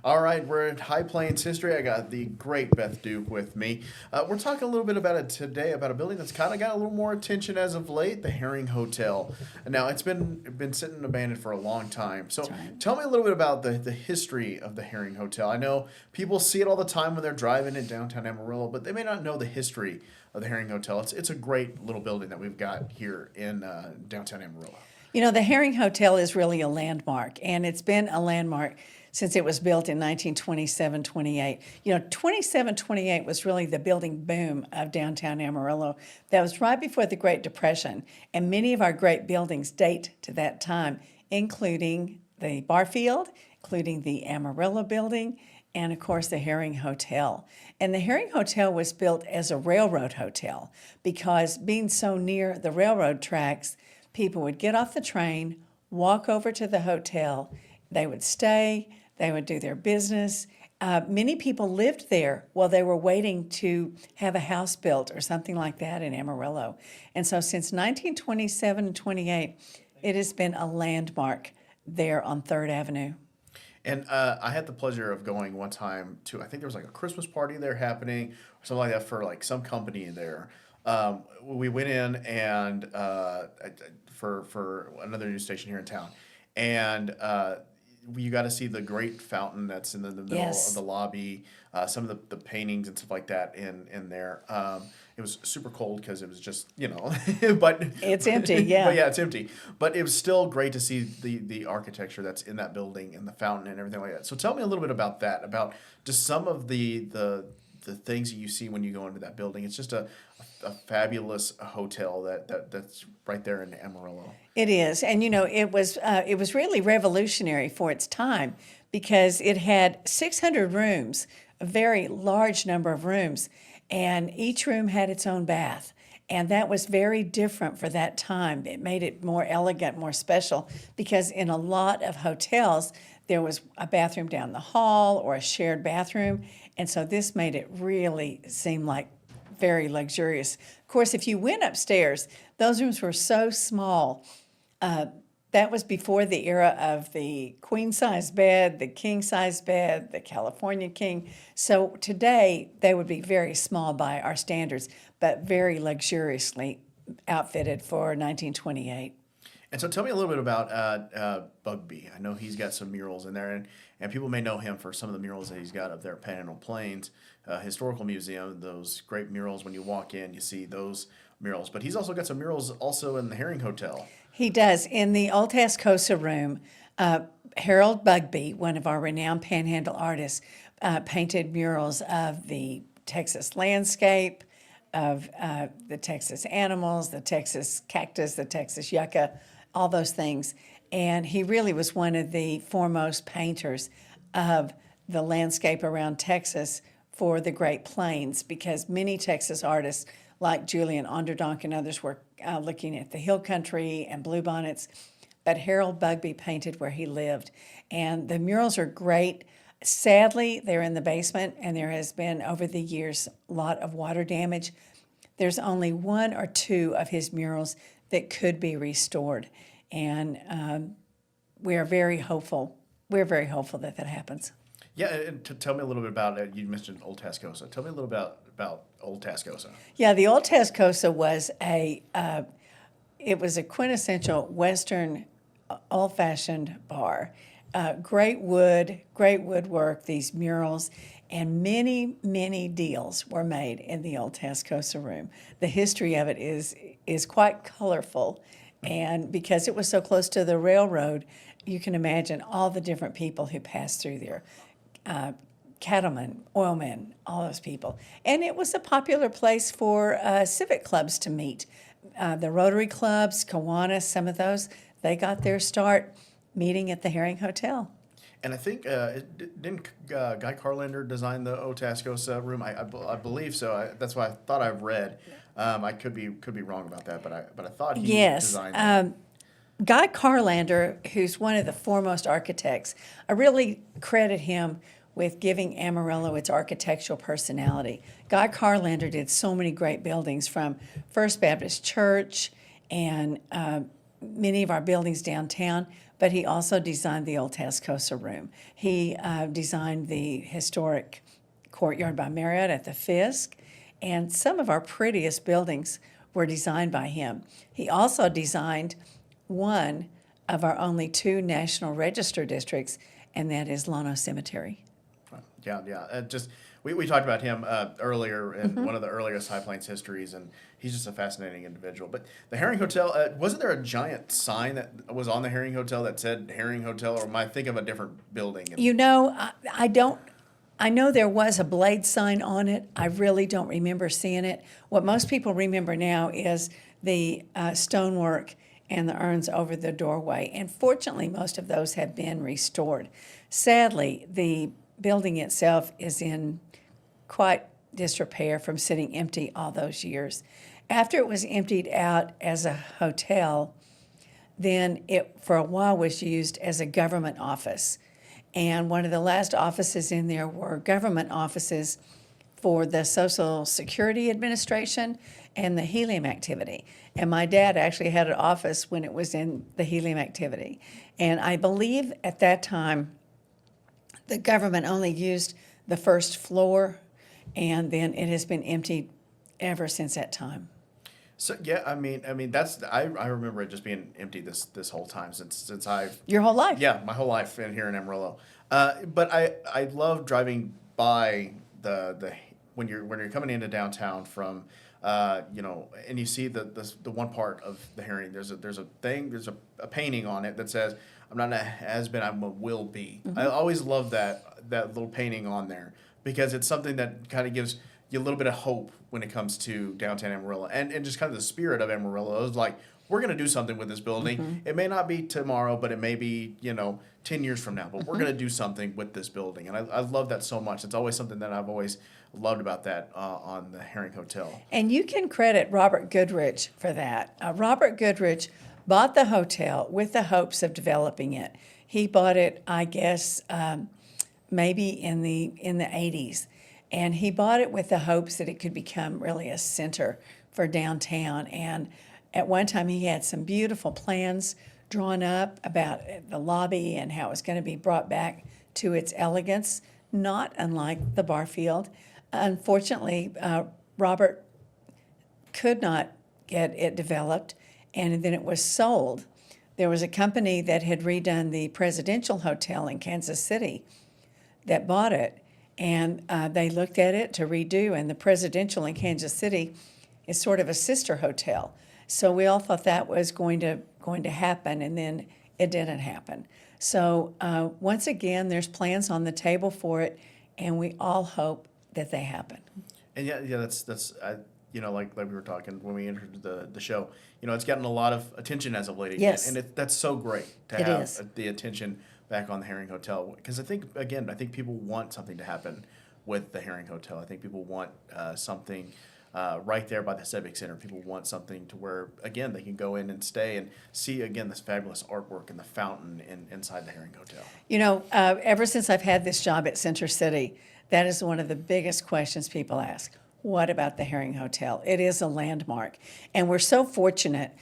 All right, we're in High Plains history. I got the great Beth Duke with me. We're talking a little bit about it today, about a building that's kind of got a little more attention as of late, the Herring Hotel. Now, it's been sitting abandoned for a long time. So, That's right. tell me a little bit about the history of the Herring Hotel. I know people see it all the time when they're driving in downtown Amarillo, but they may not know the history of the Herring Hotel. It's a great little building that we've got here in downtown Amarillo. You know, the Herring Hotel is really a landmark, and it's been a landmark since it was built in 1927-28. You know, 27-28 was really the building boom of downtown Amarillo. That was right before the Great Depression, and many of our great buildings date to that time, including the Barfield, including the Amarillo building, and of course the Herring Hotel. And the Herring Hotel was built as a railroad hotel because being so near the railroad tracks, people would get off the train, walk over to the hotel, they would stay, they would do their business. Many people lived there while they were waiting to have a house built or something like that in Amarillo. And so since 1927 and 28, it has been a landmark there on 3rd Avenue. And I had the pleasure of going one time to, I think there was like a Christmas party there happening or something like that for like some company there. We went in and for another news station here in town, and you got to see the great fountain that's in the middle Yes. of the lobby. Some of the paintings and stuff like that in there. It was super cold because it was just but It's empty, yeah. but yeah, it's empty. But it was still great to see the architecture that's in that building and the fountain and everything like that. So tell me a little bit about that, about just some of the things that you see when you go into that building. It's just a fabulous hotel that's right there in Amarillo. It is, and you know, it was really revolutionary for its time because it had 600 rooms, a very large number of rooms, and each room had its own bath. And that was very different for that time. It made it more elegant, more special, because in a lot of hotels, there was a bathroom down the hall or a shared bathroom. And so this made it really seem like very luxurious. Of course, if you went upstairs, those rooms were so small. That was before the era of the queen-size bed, the king-size bed, the California king. So today, they would be very small by our standards, but very luxuriously outfitted for 1928. And so tell me a little bit about Bugby. I know he's got some murals in there, and people may know him for some of the murals that he's got up there at Panhandle Plains Historical Museum. Those great murals, when you walk in, you see those murals. But he's also got some murals also in the Herring Hotel. He does. In the Old Tascosa room, Harold Bugby, one of our renowned panhandle artists, painted murals of the Texas landscape, of the Texas animals, the Texas cactus, the Texas yucca, all those things. And he really was one of the foremost painters of the landscape around Texas for the Great Plains, because many Texas artists like Julian Onderdonk and others were looking at the hill country and bluebonnets, but Harold Bugby painted where he lived. And the murals are great. Sadly, they're in the basement, and there has been, over the years, a lot of water damage. There's only one or two of his murals that could be restored, and we are very hopeful. We're very hopeful that that happens. Yeah, and tell me a little bit about it. You mentioned Old Tascosa. Tell me a little about Old Tascosa. Yeah, the Old Tascosa was it was a quintessential Western, old-fashioned bar. Great woodwork, these murals, and many, many deals were made in the Old Tascosa room. The history of it is quite colorful, and because it was so close to the railroad, you can imagine all the different people who passed through there. Cattlemen, oilmen, all those people. And it was a popular place for civic clubs to meet. The Rotary clubs, Kiwanis, some of those, they got their start meeting at the Herring Hotel. And I think didn't Guy Carlander design the Old Tascosa room? I believe so. That's what I thought I've read. I could be wrong about that, but I thought he Yes. designed that. Guy Carlander, who's one of the foremost architects, I really credit him with giving Amarillo its architectural personality. Guy Carlander did so many great buildings, from First Baptist Church and many of our buildings downtown, but he also designed the old Tascosa Room. He designed the historic Courtyard by Marriott at the Fisk, and some of our prettiest buildings were designed by him. He also designed one of our only two National Register districts, and that is Llano Cemetery. Yeah, yeah. We talked about him earlier in one of the earliest High Plains histories, and he's just a fascinating individual. But the Herring Hotel, wasn't there a giant sign that was on the Herring Hotel that said Herring Hotel, or am I thinking of a different building? You know, I don't. I know there was a blade sign on it. I really don't remember seeing it. What most people remember now is the stonework and the urns over the doorway. And fortunately, most of those have been restored. Sadly, the building itself is in quite disrepair from sitting empty all those years. After it was emptied out as a hotel, then it for a while was used as a government office. And one of the last offices in there were government offices for the Social Security Administration and the helium activity. And my dad actually had an office when it was in the helium activity. And I believe at that time, the government only used the first floor, and then it has been emptied ever since that time. So yeah, I mean that's I remember it just being empty this whole time since I Your whole life? yeah, my whole life in here in Amarillo. But I love driving by the when you're coming into downtown from and you see the one part of the Herring. There's a painting on it that says, "I'm not a has been, I'm a will be." I always love that little painting on there because it's something that kind of gives you a little bit of hope when it comes to downtown Amarillo and just kind of the spirit of Amarillo. It was like, we're going to do something with this building. It may not be tomorrow, but it may be, 10 years from now, but we're going to do something with this building. And I love that so much. It's always something that I've always loved about that on the Herring Hotel. And you can credit Robert Goodrich for that. Robert Goodrich bought the hotel with the hopes of developing it. He bought it, I guess, maybe in the 80s. And he bought it with the hopes that it could become really a center for downtown. And at one time, he had some beautiful plans drawn up about the lobby and how it was going to be brought back to its elegance, not unlike the Barfield. Unfortunately, Robert could not get it developed, and then it was sold. There was a company that had redone the Presidential Hotel in Kansas City that bought it, and they looked at it to redo, and the Presidential in Kansas City is sort of a sister hotel. So we all thought that was going to happen, and then it didn't happen. So once again, there's plans on the table for it, and we all hope that they happen. And yeah, that's like we were talking when we entered the show. It's gotten a lot of attention as of late again, Yes. and that's so great to It have is. the attention back on the Herring Hotel, because I think people want something to happen with the Herring Hotel. I think people want something right there by the Civic Center. People want something to where, again, they can go in and stay and see, again, this fabulous artwork and the fountain inside the Herring Hotel. Ever since I've had this job at Center City, that is one of the biggest questions people ask. What about the Herring Hotel? It is a landmark, and we're so fortunate.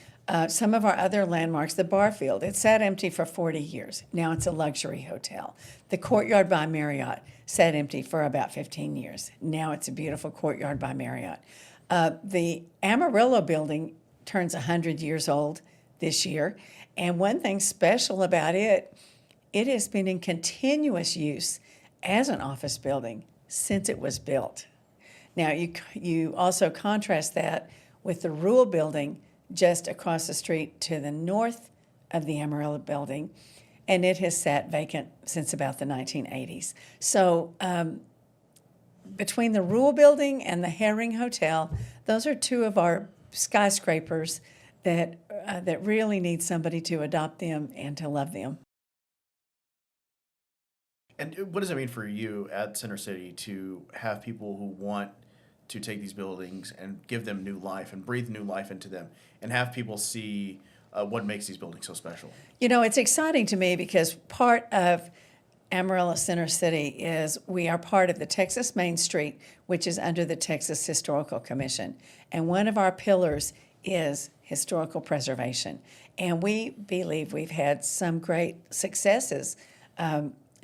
Some of our other landmarks, the Barfield, it sat empty for 40 years. Now it's a luxury hotel. The Courtyard by Marriott sat empty for about 15 years. Now it's a beautiful Courtyard by Marriott. The Amarillo building turns 100 years old this year, and one thing special about it, it has been in continuous use as an office building since it was built. Now, you also contrast that with the Ruhl building just across the street to the north of the Amarillo building, and it has sat vacant since about the 1980s. So between the Ruhl building and the Herring Hotel, those are two of our skyscrapers that really need somebody to adopt them and to love them. And what does it mean for you at Center City to have people who want to take these buildings and give them new life and breathe new life into them and have people see what makes these buildings so special? It's exciting to me because part of Amarillo Center City is we are part of the Texas Main Street, which is under the Texas Historical Commission. And one of our pillars is historical preservation. And we believe we've had some great successes.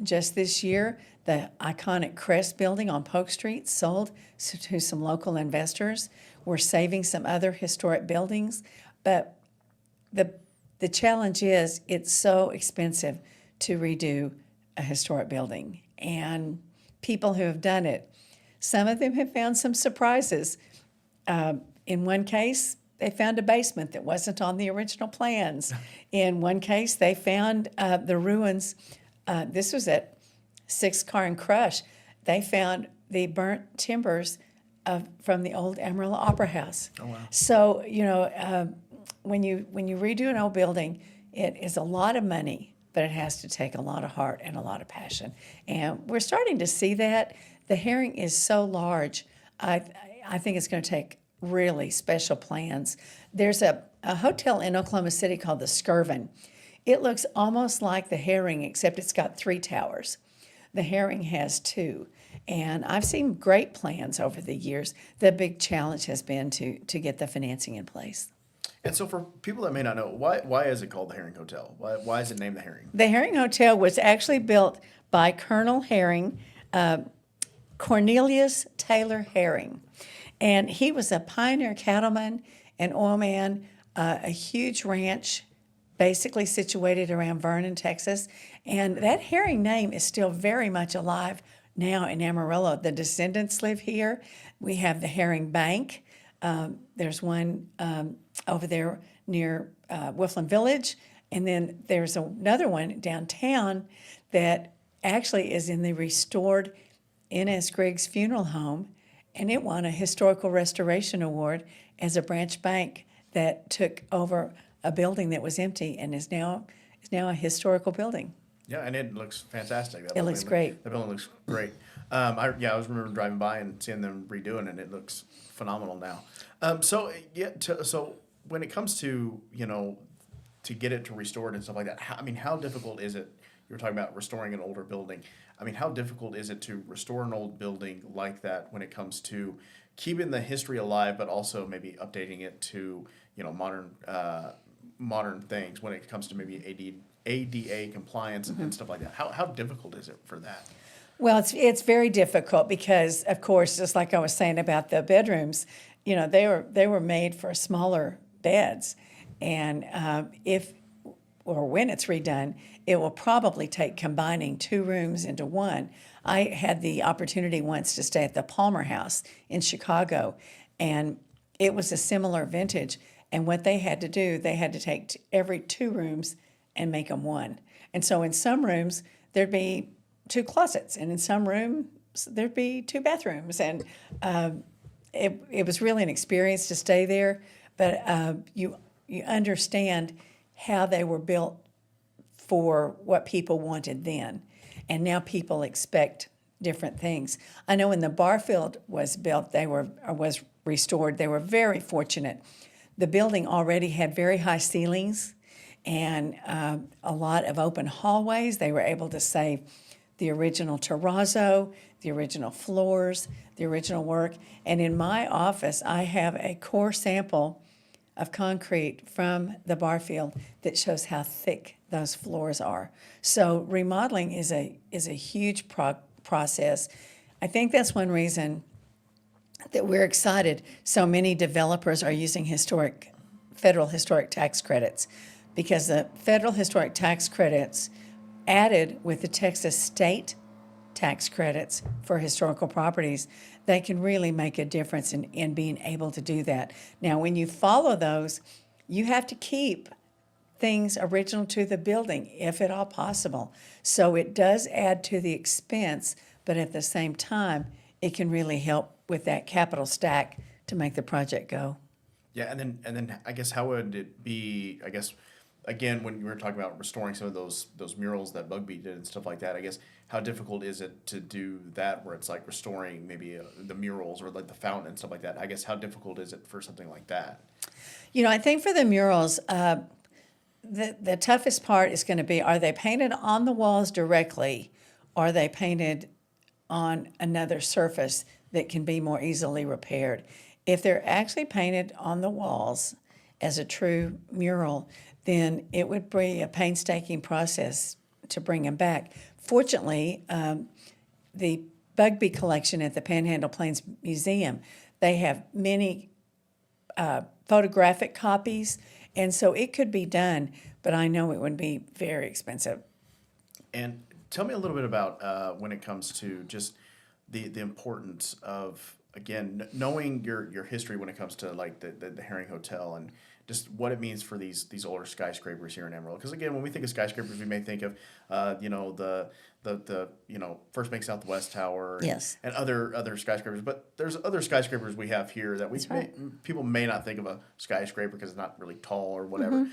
Just this year, the iconic Crest building on Polk Street sold to some local investors. We're saving some other historic buildings, but the challenge is it's so expensive to redo a historic building. And people who have done it, some of them have found some surprises. In one case, they found a basement that wasn't on the original plans. In one case, they found the ruins. This was at Sixth Car and Crush. They found the burnt timbers from the old Amarillo Opera House. Oh, wow. So, when you redo an old building, it is a lot of money, but it has to take a lot of heart and a lot of passion. And we're starting to see that. The Herring is so large, I think it's going to take really special plans. There's a hotel in Oklahoma City called the Skirvin. It looks almost like the Herring, except it's got 3 towers. The Herring has 2. And I've seen great plans over the years. The big challenge has been to get the financing in place. And so for people that may not know, why is it called the Herring Hotel? Why is it named the Herring? The Herring Hotel was actually built by Colonel Herring, Cornelius Taylor Herring. And he was a pioneer cattleman and oilman, a huge ranch basically situated around Vernon, Texas. And that Herring name is still very much alive now in Amarillo. The descendants live here. We have the Herring Bank. There's one over there near Whifflin Village. And then there's another one downtown that actually is in the restored N.S. Griggs Funeral Home. And it won a Historical Restoration Award as a branch bank that took over a building that was empty and is now a historical building. Yeah, and it looks fantastic. It looks great. The building looks great. I was remember driving by and seeing them redoing it, and it looks phenomenal now. So when it comes to, to get it to restored and stuff like that, how difficult is it? You were talking about restoring an older building. How difficult is it to restore an old building like that when it comes to keeping the history alive, but also maybe updating it to, modern things when it comes to maybe ADA compliance and stuff like that? How difficult is it for that? Well, it's very difficult because, of course, just like I was saying about the bedrooms, they were made for smaller beds, and when it's redone, it will probably take combining 2 rooms into one. I had the opportunity once to stay at the Palmer House in Chicago, and it was a similar vintage. And what they had to do, they had to take every 2 rooms and make them one. And so in some rooms, there'd be 2 closets, and in some rooms, there'd be 2 bathrooms. And it was really an experience to stay there, but you understand how they were built for what people wanted then. And now people expect different things. I know when the Barfield was built, was restored, they were very fortunate. The building already had very high ceilings and a lot of open hallways. They were able to save the original terrazzo, the original floors, the original work. And in my office, I have a core sample of concrete from the Barfield that shows how thick those floors are. So remodeling is a huge process. I think that's one reason that we're excited so many developers are using federal historic tax credits, because the federal historic tax credits added with the Texas state tax credits for historical properties, they can really make a difference in being able to do that. Now, when you follow those, you have to keep things original to the building, if at all possible. So it does add to the expense, but at the same time, it can really help with that capital stack to make the project go. Yeah, and then I guess how would it be, I guess, again, when you were talking about restoring some of those murals that Bugbee did and stuff like that, I guess, how difficult is it to do that where it's like restoring maybe the murals or like the fountain and stuff like that? I guess how difficult is it for something like that? I think for the murals, the toughest part is going to be, are they painted on the walls directly, or are they painted on another surface that can be more easily repaired? If they're actually painted on the walls as a true mural, then it would be a painstaking process to bring them back. Fortunately, the Bugbee collection at the Panhandle Plains Museum, they have many photographic copies, and so it could be done, but I know it would be very expensive. And tell me a little bit about when it comes to just the importance of, again, knowing your history when it comes to like the Herring Hotel and just what it means for these older skyscrapers here in Amarillo. Because again, when we think of skyscrapers, we may think of the First Bank Southwest Tower, Yes. and other skyscrapers. But there's other skyscrapers we have here that people may not think of a skyscraper because it's not really tall or whatever.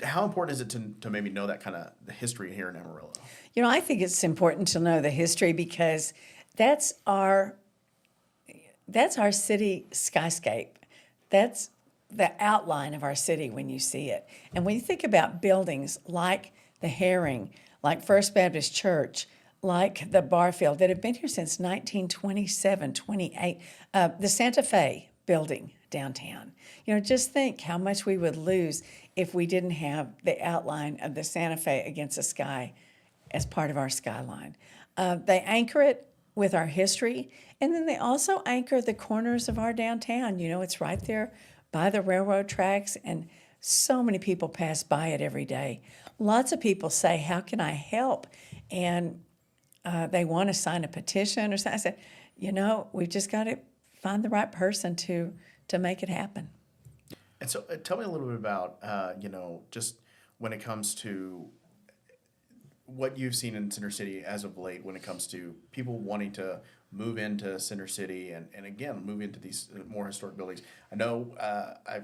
How important is it to maybe know that kind of the history here in Amarillo? I think it's important to know the history because that's our city skyscape. That's the outline of our city when you see it. And when you think about buildings like the Herring, like First Baptist Church, like the Barfield that have been here since 1927, 28, the Santa Fe building downtown. Just think how much we would lose if we didn't have the outline of the Santa Fe against the sky as part of our skyline. They anchor it with our history, and then they also anchor the corners of our downtown. It's right there by the railroad tracks, and so many people pass by it every day. Lots of people say, how can I help? And they want to sign a petition or something. I said, we've just got to find the right person to make it happen. And so tell me a little bit about, just when it comes to what you've seen in Center City as of late when it comes to people wanting to move into Center City and again, move into these more historic buildings. I know I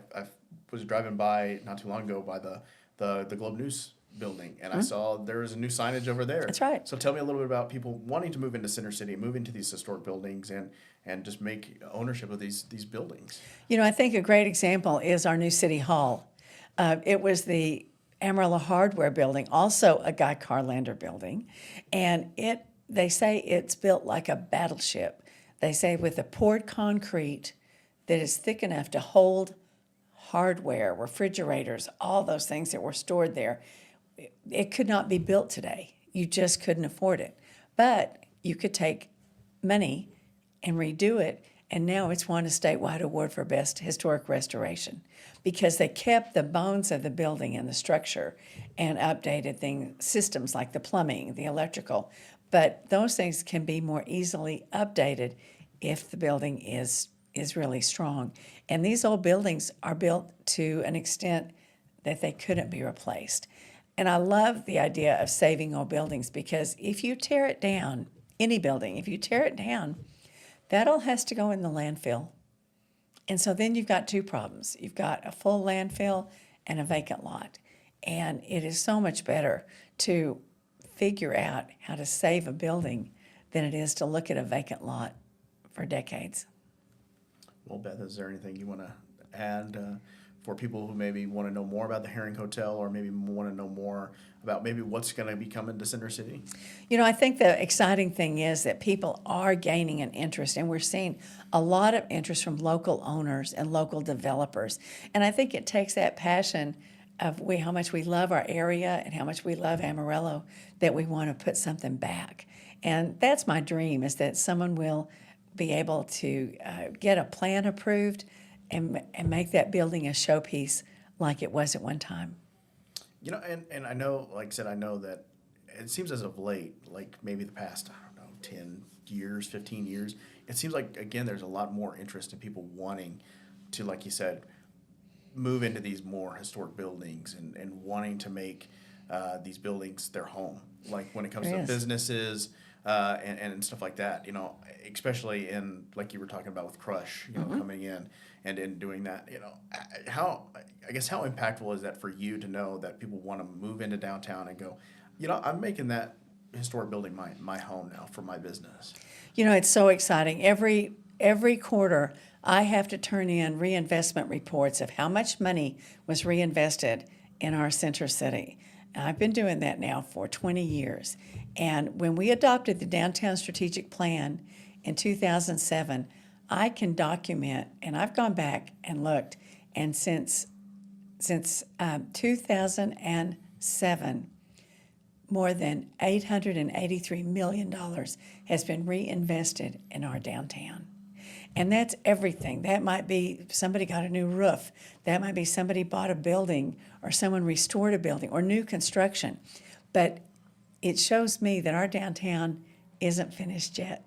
was driving by not too long ago by the Globe News building, and I saw there was a new signage over there. That's right. So tell me a little bit about people wanting to move into Center City, move into these historic buildings, and just make ownership of these buildings. I think a great example is our new City Hall. It was the Amarillo Hardware building, also a Guy Carlander building, and they say it's built like a battleship. They say with a poured concrete that is thick enough to hold hardware, refrigerators, all those things that were stored there. It could not be built today. You just couldn't afford it. But you could take money and redo it, and now it's won a statewide award for Best Historic Restoration because they kept the bones of the building and the structure and updated systems like the plumbing, the electrical. But those things can be more easily updated if the building is really strong. And these old buildings are built to an extent that they couldn't be replaced. And I love the idea of saving old buildings because if you tear it down, any building, if you tear it down, that all has to go in the landfill. And so then you've got two problems. You've got a full landfill and a vacant lot. And it is so much better to figure out how to save a building than it is to look at a vacant lot for decades. Well, Beth, is there anything you want to add for people who maybe want to know more about the Herring Hotel or maybe want to know more about maybe what's going to be coming to Center City? I think the exciting thing is that people are gaining an interest, and we're seeing a lot of interest from local owners and local developers. And I think it takes that passion of how much we love our area and how much we love Amarillo that we want to put something back. And that's my dream, is that someone will be able to get a plan approved and make that building a showpiece like it was at one time. And I know, like I said, I know that it seems as of late, like maybe the past, 10 years, 15 years, it seems like, again, there's a lot more interest in people wanting to, like you said, move into these more historic buildings and wanting to make these buildings their home. Like when it comes to businesses and stuff like that, especially in, like you were talking about with Crush, coming in and doing that, how impactful is that for you to know that people want to move into downtown and go, I'm making that historic building my home now for my business? It's so exciting. Every quarter, I have to turn in reinvestment reports of how much money was reinvested in our Center City. And I've been doing that now for 20 years. And when we adopted the Downtown Strategic Plan in 2007, I can document, and I've gone back and looked, and since since 2007, more than $883 million has been reinvested in our downtown. And that's everything. That might be somebody got a new roof. That might be somebody bought a building or someone restored a building or new construction. But it shows me that our downtown isn't finished yet.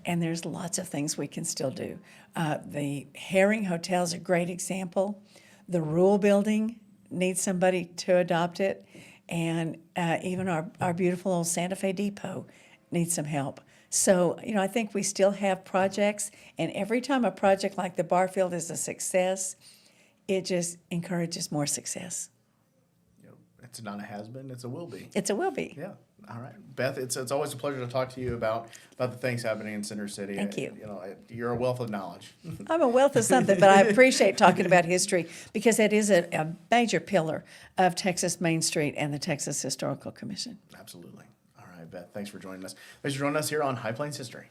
And there's lots of things we can still do. The Herring Hotel is a great example. The Rule Building needs somebody to adopt it. And even our beautiful old Santa Fe Depot needs some help. So, I think we still have projects, and every time a project like the Barfield is a success, it just encourages more success. It's not a has-been, it's a will be. It's a will be. Yeah. All right. Beth, it's always a pleasure to talk to you about the things happening in Center City. Thank you. You're a wealth of knowledge. I'm a wealth of something, but I appreciate talking about history because it is a major pillar of Texas Main Street and the Texas Historical Commission. Absolutely. All right, Beth, thanks for joining us. Thanks for joining us here on High Plains History.